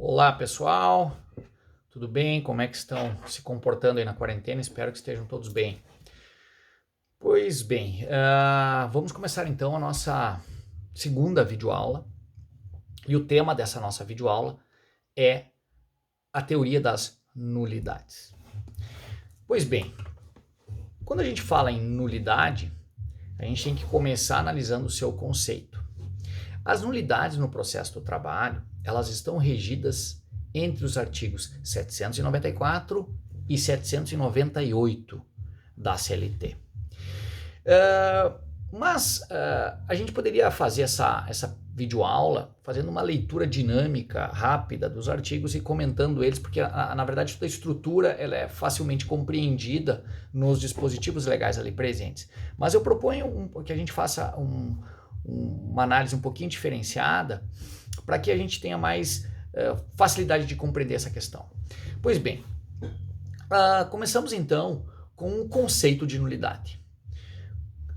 Olá pessoal, tudo bem? Como é que estão se comportando aí na quarentena? Espero que estejam todos bem. Pois bem, vamos começar então a nossa segunda videoaula. E o tema dessa nossa videoaula é a teoria das nulidades. Pois bem, quando a gente fala em nulidade, a gente tem que começar analisando o seu conceito. As nulidades no processo do trabalho, elas estão regidas entre os artigos 794 e 798 da CLT. Mas a gente poderia fazer essa videoaula fazendo uma leitura dinâmica, rápida dos artigos e comentando eles, porque na verdade toda a estrutura ela é facilmente compreendida nos dispositivos legais ali presentes. Mas eu proponho que a gente faça uma análise um pouquinho diferenciada para que a gente tenha mais facilidade de compreender essa questão. Pois bem, começamos então com o conceito de nulidade.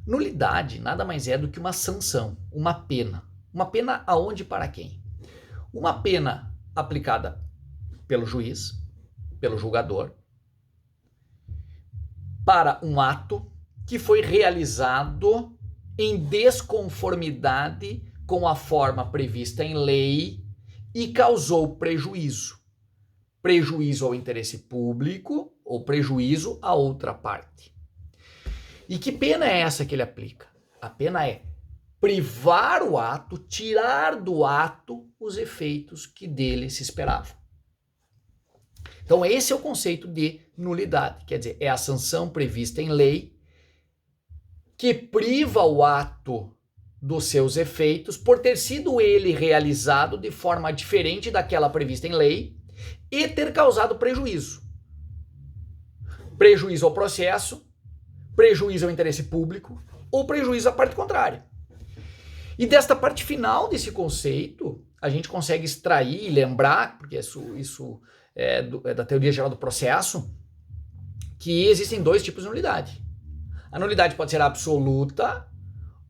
Nulidade nada mais é do que uma sanção, uma pena. Uma pena aonde e para quem? Uma pena aplicada pelo juiz, pelo julgador, para um ato que foi realizado em desconformidade com a forma prevista em lei e causou prejuízo. Prejuízo ao interesse público ou prejuízo a outra parte. E que pena é essa que ele aplica? A pena é privar o ato, tirar do ato os efeitos que dele se esperavam. Então esse é o conceito de nulidade, quer dizer, é a sanção prevista em lei que priva o ato dos seus efeitos por ter sido ele realizado de forma diferente daquela prevista em lei e ter causado prejuízo. Prejuízo ao processo, prejuízo ao interesse público ou prejuízo à parte contrária. E desta parte final desse conceito, a gente consegue extrair e lembrar, porque isso é da teoria geral do processo, que existem dois tipos de nulidade. A nulidade pode ser absoluta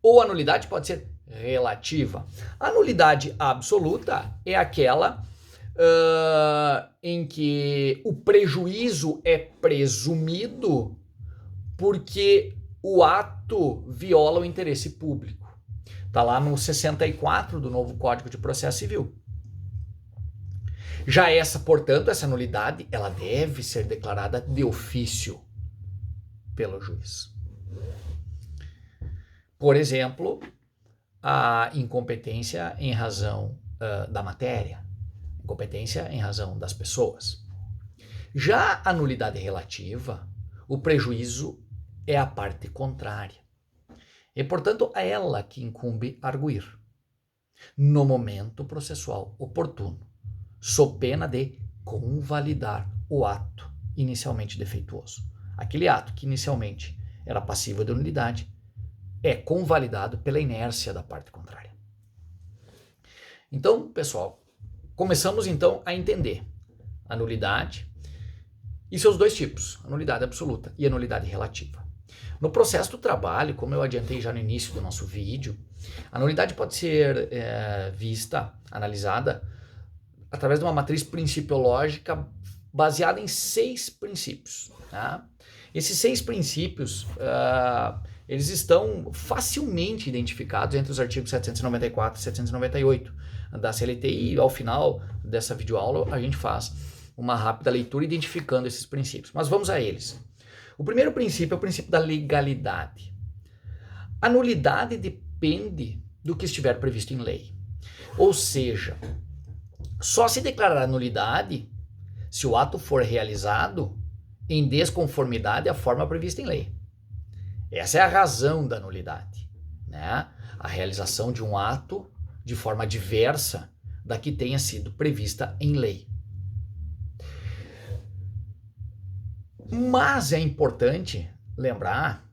ou a nulidade pode ser relativa. A nulidade absoluta é aquela em que o prejuízo é presumido porque o ato viola o interesse público. Está lá no 64 do novo Código de Processo Civil. Já portanto, essa nulidade, ela deve ser declarada de ofício pelo juiz. Por exemplo, a incompetência em razão da matéria, incompetência em razão das pessoas. Já a nulidade relativa, o prejuízo é a parte contrária. E, portanto, a ela que incumbe arguir, no momento processual oportuno, sob pena de convalidar o ato inicialmente defeituoso. Aquele ato que inicialmente era passivo de nulidade é convalidado pela inércia da parte contrária. Então, pessoal, começamos então a entender a nulidade e seus dois tipos, a nulidade absoluta e a nulidade relativa. No processo do trabalho, como eu adiantei já no início do nosso vídeo, a nulidade pode ser vista, analisada, através de uma matriz principiológica baseada em 6 princípios. Tá? Esses 6 princípios, eles estão facilmente identificados entre os artigos 794 e 798 da CLT e ao final dessa videoaula a gente faz uma rápida leitura identificando esses princípios. Mas vamos a eles. O primeiro princípio é o princípio da legalidade. A nulidade depende do que estiver previsto em lei. Ou seja, só se declarará nulidade se o ato for realizado em desconformidade à forma prevista em lei. Essa é a razão da nulidade, né? A realização de um ato de forma diversa da que tenha sido prevista em lei. Mas é importante lembrar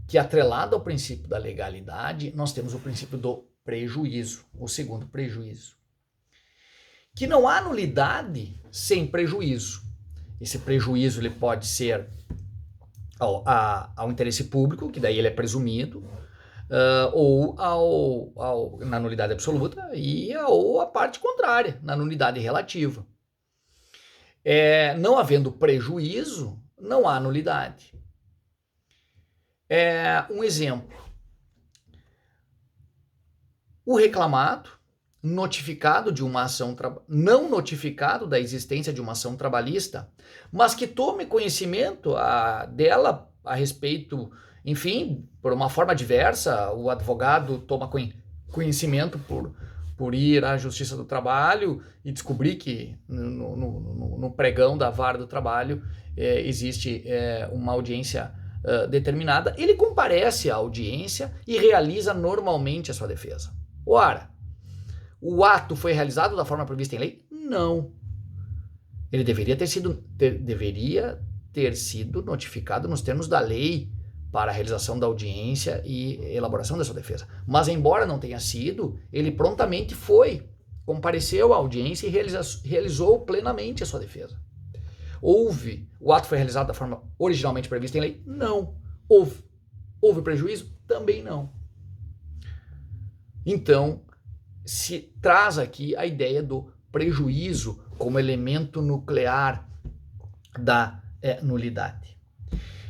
que, atrelado ao princípio da legalidade, nós temos o princípio do prejuízo, o segundo prejuízo. Que não há nulidade sem prejuízo. Esse prejuízo ele pode ser ao interesse público, que daí ele é presumido, na nulidade absoluta ou a parte contrária, na nulidade relativa. Não havendo prejuízo, não há nulidade. Um exemplo. O reclamado, notificado de uma ação não notificado da existência de uma ação trabalhista, mas que tome conhecimento dela a respeito, enfim, por uma forma diversa, o advogado toma conhecimento por ir à Justiça do Trabalho e descobrir que no pregão da Vara do Trabalho existe uma audiência determinada, ele comparece à audiência e realiza normalmente a sua defesa. Ora, o ato foi realizado da forma prevista em lei? Não. Ele deveria ter sido notificado nos termos da lei para a realização da audiência e elaboração da sua defesa. Mas, embora não tenha sido, ele prontamente compareceu à audiência e realizou plenamente a sua defesa. O ato foi realizado da forma originalmente prevista em lei? Não. Houve prejuízo? Também não. Então, se traz aqui a ideia do prejuízo como elemento nuclear da nulidade.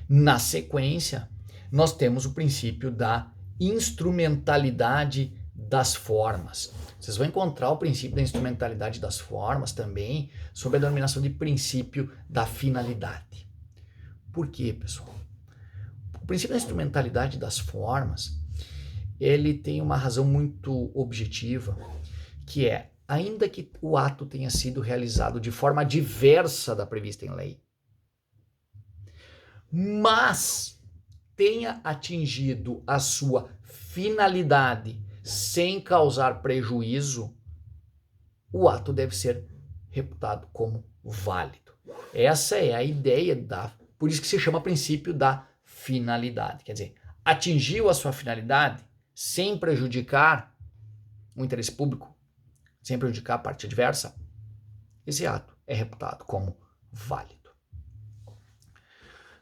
Na sequência, nós temos o princípio da instrumentalidade das formas. Vocês vão encontrar o princípio da instrumentalidade das formas também sob a denominação de princípio da finalidade. Por quê, pessoal? O princípio da instrumentalidade das formas, ele tem uma razão muito objetiva, que é, ainda que o ato tenha sido realizado de forma diversa da prevista em lei, mas tenha atingido a sua finalidade sem causar prejuízo, o ato deve ser reputado como válido. Essa é a ideia por isso que se chama princípio da finalidade. Quer dizer, atingiu a sua finalidade sem prejudicar o interesse público, sem prejudicar a parte adversa, esse ato é reputado como válido.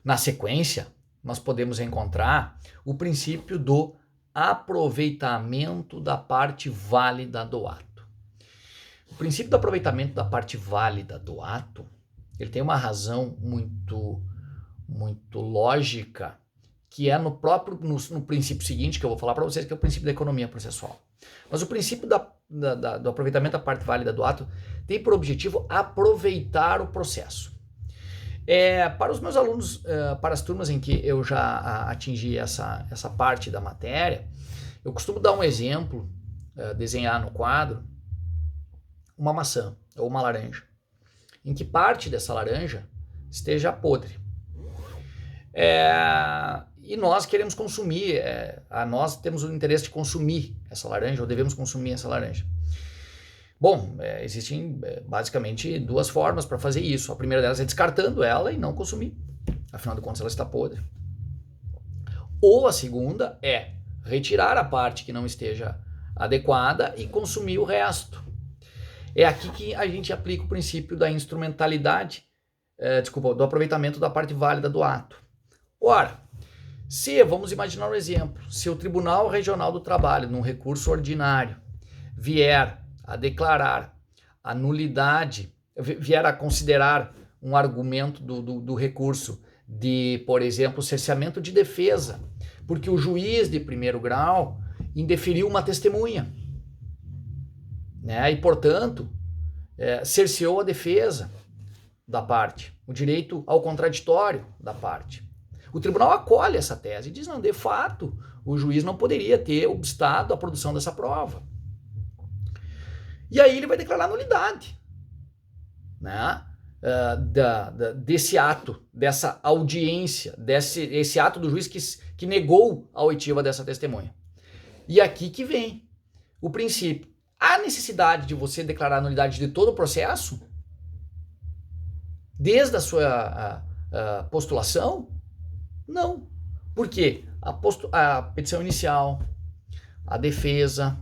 Na sequência, nós podemos encontrar o princípio do aproveitamento da parte válida do ato. O princípio do aproveitamento da parte válida do ato, ele tem uma razão muito lógica, que é no princípio seguinte, que eu vou falar para vocês, que é o princípio da economia processual. Mas o princípio do aproveitamento da parte válida do ato tem por objetivo aproveitar o processo. Para os meus alunos, para as turmas em que eu já atingi essa parte da matéria, eu costumo dar um exemplo, desenhar no quadro, uma maçã ou uma laranja, em que parte dessa laranja esteja podre. E nós queremos consumir, nós temos o interesse de consumir essa laranja, ou devemos consumir essa laranja. Bom, existem basicamente duas formas para fazer isso. A primeira delas é descartando ela e não consumir, afinal de contas ela está podre. Ou a segunda é retirar a parte que não esteja adequada e consumir o resto. É aqui que a gente aplica o princípio da instrumentalidade, do aproveitamento da parte válida do ato. Ora, vamos imaginar um exemplo, se o Tribunal Regional do Trabalho, num recurso ordinário, vier a declarar a nulidade, vier a considerar um argumento do recurso de, por exemplo, cerceamento de defesa, porque o juiz de primeiro grau indeferiu uma testemunha, né? E, portanto, cerceou a defesa da parte, o direito ao contraditório da parte. O tribunal acolhe essa tese e diz, não, de fato, o juiz não poderia ter obstado a produção dessa prova. E aí ele vai declarar nulidade, né? Desse ato, dessa audiência, esse ato do juiz que negou a oitiva dessa testemunha. E aqui que vem o princípio. Há necessidade de você declarar a nulidade de todo o processo? Desde a sua postulação? Não. Por quê? A petição inicial, a defesa,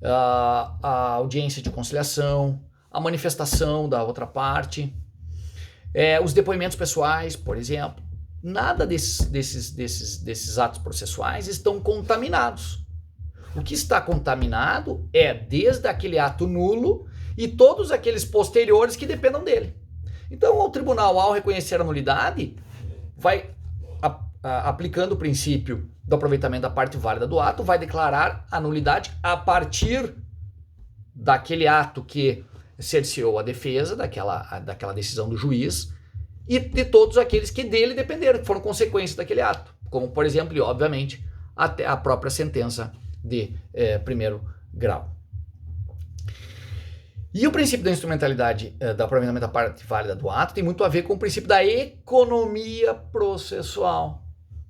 a audiência de conciliação, a manifestação da outra parte, os depoimentos pessoais, por exemplo, nada desses atos processuais estão contaminados. O que está contaminado é desde aquele ato nulo e todos aqueles posteriores que dependam dele. Então, o tribunal, ao reconhecer a nulidade, vai, aplicando o princípio do aproveitamento da parte válida do ato, vai declarar a nulidade a partir daquele ato que cerceou a defesa, daquela decisão do juiz, e de todos aqueles que dele dependeram, que foram consequências daquele ato, como, por exemplo, e obviamente, até a própria sentença de primeiro grau. E o princípio da instrumentalidade do aproveitamento da parte válida do ato tem muito a ver com o princípio da economia processual.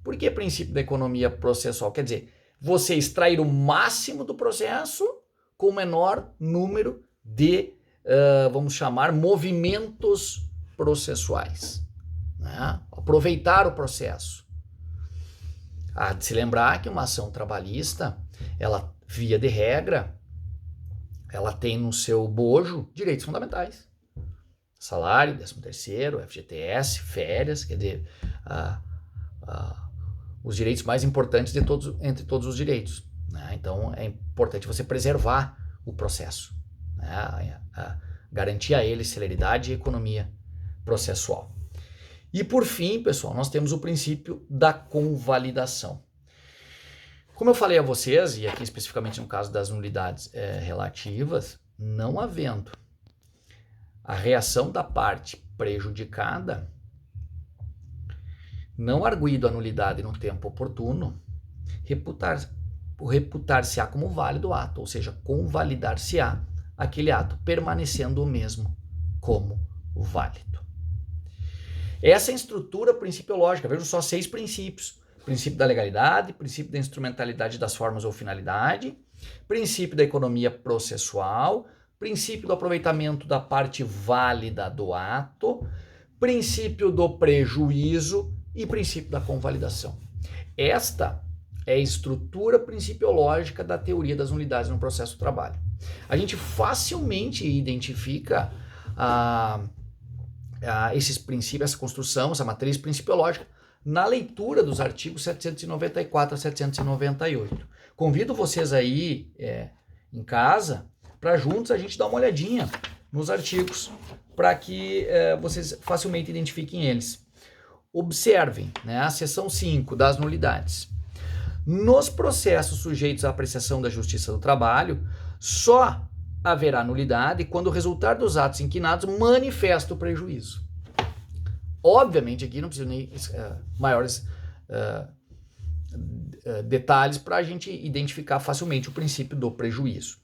Por que princípio da economia processual? Quer dizer, você extrair o máximo do processo com o menor número de, vamos chamar, movimentos processuais. Né? Aproveitar o processo. Há de se lembrar que uma ação trabalhista, ela, via de regra, ela tem no seu bojo direitos fundamentais. Salário, 13º, FGTS, férias, quer dizer, os direitos mais importantes de todos, entre todos os direitos. Né? Então, é importante você preservar o processo, né? Garantir a ele celeridade e economia processual. E, por fim, pessoal, nós temos o princípio da convalidação. Como eu falei a vocês, e aqui especificamente no caso das nulidades relativas, não havendo a reação da parte prejudicada, não arguido a nulidade no tempo oportuno, reputar-se-á como válido o ato, ou seja, convalidar-se-á aquele ato, permanecendo o mesmo como válido. Essa é a estrutura principiológica, vejam só 6 princípios. Princípio da legalidade, princípio da instrumentalidade das formas ou finalidade, princípio da economia processual, princípio do aproveitamento da parte válida do ato, princípio do prejuízo e princípio da convalidação. Esta é a estrutura principiológica da teoria das nulidades no processo do trabalho. A gente facilmente identifica esses princípios, essa construção, essa matriz principiológica, na leitura dos artigos 794 a 798. Convido vocês aí em casa para juntos a gente dar uma olhadinha nos artigos para que vocês facilmente identifiquem eles. Observem, né, a seção 5 das nulidades. Nos processos sujeitos à apreciação da Justiça do Trabalho, só haverá nulidade quando o resultado dos atos inquinados manifesta o prejuízo. Obviamente, aqui não preciso nem maiores detalhes para a gente identificar facilmente o princípio do prejuízo.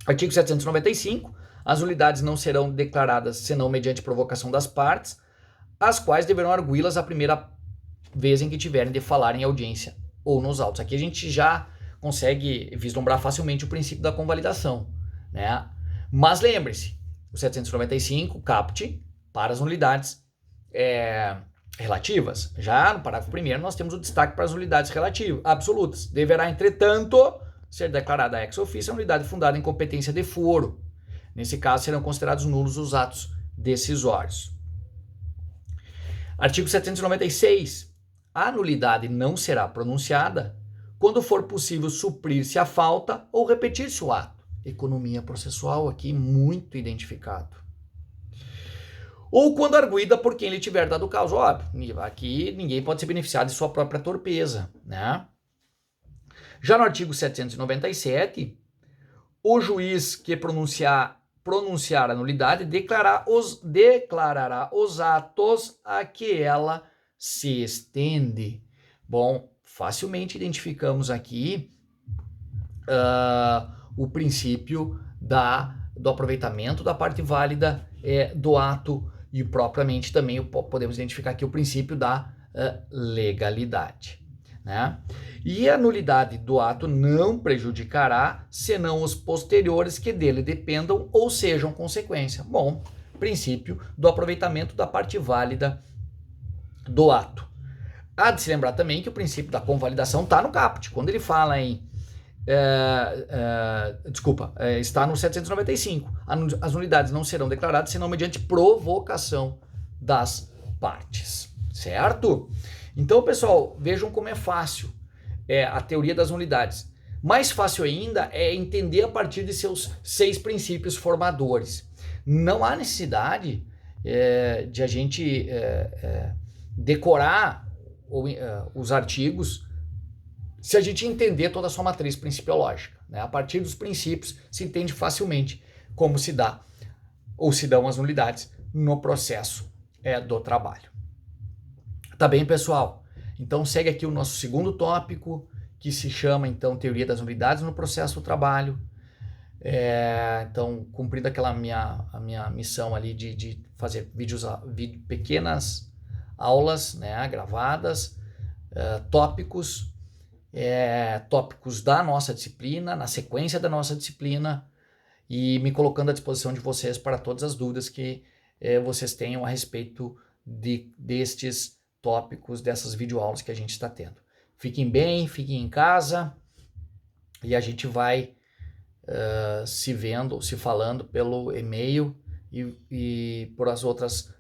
Artigo 795. As nulidades não serão declaradas senão mediante provocação das partes, as quais deverão arguí-las a primeira vez em que tiverem de falar em audiência ou nos autos. Aqui a gente já consegue vislumbrar facilmente o princípio da convalidação, né? Mas lembre-se, o 795 caput para as nulidades relativas. Já no parágrafo 1º nós temos o destaque para as nulidades relativas, absolutas. Deverá, entretanto, ser declarada ex officio a nulidade fundada em competência de foro. Nesse caso, serão considerados nulos os atos decisórios. Artigo 796. A nulidade não será pronunciada quando for possível suprir-se a falta ou repetir-se o ato. Economia processual aqui muito identificado. Ou quando arguida por quem lhe tiver dado causa. Óbvio, aqui ninguém pode se beneficiar de sua própria torpeza, né? Já no artigo 797, o juiz que pronunciar a nulidade declarará os atos a que ela se estende. Bom, facilmente identificamos aqui o princípio do aproveitamento da parte válida do ato e propriamente também podemos identificar aqui o princípio da legalidade, né? E a nulidade do ato não prejudicará senão os posteriores que dele dependam ou sejam consequência. Bom, princípio do aproveitamento da parte válida do ato. Há de se lembrar também que o princípio da convalidação está no caput. Quando ele fala em está no 795. As nulidades não serão declaradas senão mediante provocação das partes, certo? Então, pessoal, vejam como é fácil a teoria das nulidades. Mais fácil ainda é entender a partir de seus 6 princípios formadores. Não há necessidade de a gente decorar os artigos se a gente entender toda a sua matriz principiológica, né? A partir dos princípios se entende facilmente como se dá ou se dão as nulidades no processo do trabalho. Tá bem, pessoal? Então segue aqui o nosso segundo tópico, que se chama então teoria das nulidades no processo do trabalho. Então, cumprindo a minha missão ali de fazer pequenas aulas, né, gravadas, tópicos da nossa disciplina, na sequência da nossa disciplina, e me colocando à disposição de vocês para todas as dúvidas que vocês tenham a respeito destes tópicos, dessas videoaulas que a gente está tendo. Fiquem bem, fiquem em casa, e a gente vai se vendo, se falando pelo e-mail e por as outras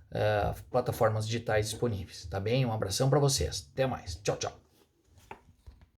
plataformas digitais disponíveis, tá bem? Um abração para vocês. Até mais. Tchau, tchau.